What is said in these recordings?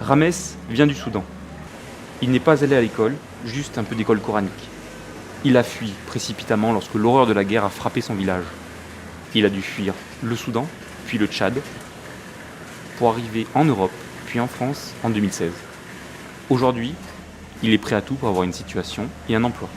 Rames vient du Soudan. Il n'est pas allé à l'école, juste un peu d'école coranique. Il a fui précipitamment lorsque l'horreur de la guerre a frappé son village. Il a dû fuir le Soudan, puis le Tchad, pour arriver en Europe, puis en France en 2016. Aujourd'hui, il est prêt à tout pour avoir une situation et un emploi.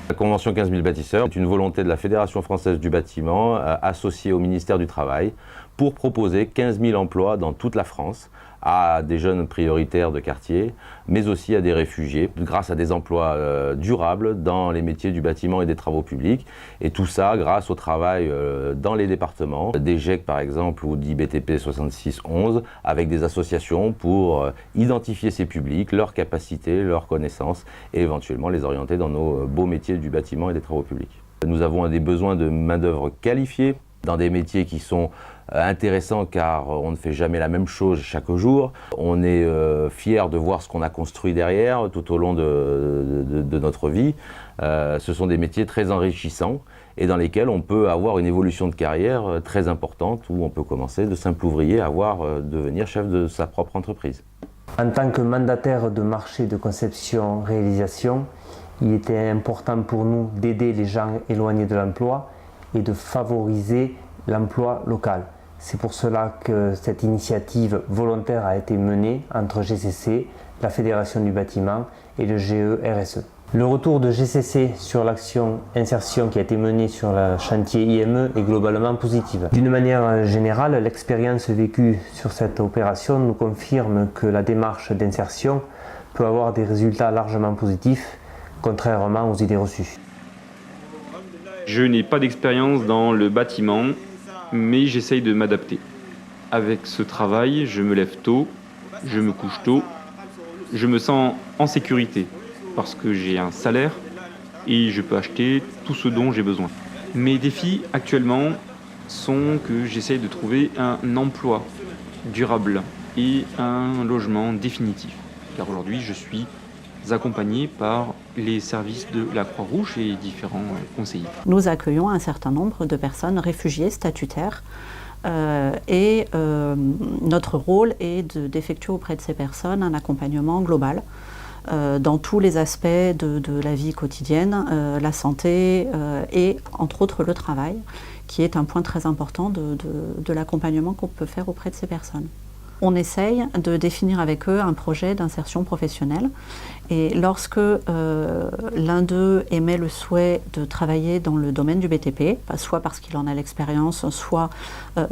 La Convention 15 000 bâtisseurs est une volonté de la Fédération française du bâtiment associée au ministère du Travail pour proposer 15 000 emplois dans toute la France à des jeunes prioritaires de quartier, mais aussi à des réfugiés, grâce à des emplois durables dans les métiers du bâtiment et des travaux publics. Et tout ça grâce au travail dans les départements, des GEC par exemple ou d'IBTP 6611, avec des associations pour identifier ces publics, leurs capacités, leurs connaissances et éventuellement les orienter dans nos beaux métiers du bâtiment et des travaux publics. Nous avons des besoins de main-d'œuvre qualifiée dans des métiers qui sont intéressants car on ne fait jamais la même chose chaque jour. On est fiers de voir ce qu'on a construit derrière tout au long de notre vie. Ce sont des métiers très enrichissants et dans lesquels on peut avoir une évolution de carrière très importante où on peut commencer de simple ouvrier à devenir chef de sa propre entreprise. En tant que mandataire de marché de conception-réalisation, il était important pour nous d'aider les gens éloignés de l'emploi et de favoriser l'emploi local. C'est pour cela que cette initiative volontaire a été menée entre GCC, la Fédération du bâtiment et le GE-RSE. Le retour de GCC sur l'action insertion qui a été menée sur le chantier IME est globalement positive. D'une manière générale, l'expérience vécue sur cette opération nous confirme que la démarche d'insertion peut avoir des résultats largement positifs, contrairement aux idées reçues. Je n'ai pas d'expérience dans le bâtiment, mais j'essaye de m'adapter. Avec ce travail, je me lève tôt, je me couche tôt, je me sens en sécurité parce que j'ai un salaire et je peux acheter tout ce dont j'ai besoin. Mes défis actuellement sont que j'essaye de trouver un emploi durable et un logement définitif. Car aujourd'hui, je suis accompagnés par les services de la Croix-Rouge et différents conseillers. Nous accueillons un certain nombre de personnes réfugiées statutaires notre rôle est d'effectuer auprès de ces personnes un accompagnement global dans tous les aspects de la vie quotidienne, la santé et entre autres le travail, qui est un point très important de l'accompagnement qu'on peut faire auprès de ces personnes. On essaye de définir avec eux un projet d'insertion professionnelle et lorsque l'un d'eux émet le souhait de travailler dans le domaine du BTP, soit parce qu'il en a l'expérience, soit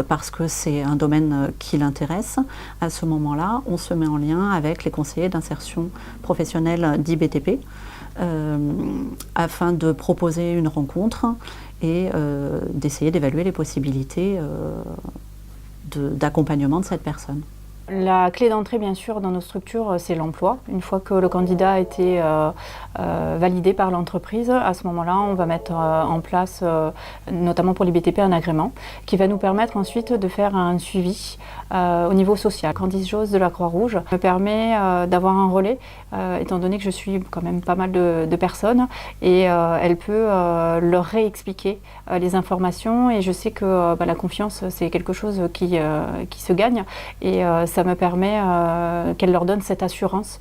parce que c'est un domaine qui l'intéresse, à ce moment-là, on se met en lien avec les conseillers d'insertion professionnelle d'IBTP afin de proposer une rencontre et d'essayer d'évaluer les possibilités d'accompagnement de cette personne. La clé d'entrée, bien sûr, dans nos structures, c'est l'emploi. Une fois que le candidat a été validé par l'entreprise, à ce moment-là, on va mettre en place, notamment pour les BTP, un agrément qui va nous permettre ensuite de faire un suivi au niveau social. Candice Jose de la Croix-Rouge me permet d'avoir un relais, étant donné que je suis quand même pas mal de personnes, et elle peut leur réexpliquer les informations. Et je sais que la confiance, c'est quelque chose qui se gagne. Et ça me permet qu'elle leur donne cette assurance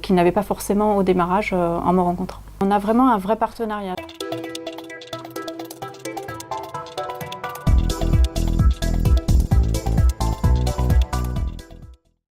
qu'ils n'avaient pas forcément au démarrage en me rencontrant. On a vraiment un vrai partenariat.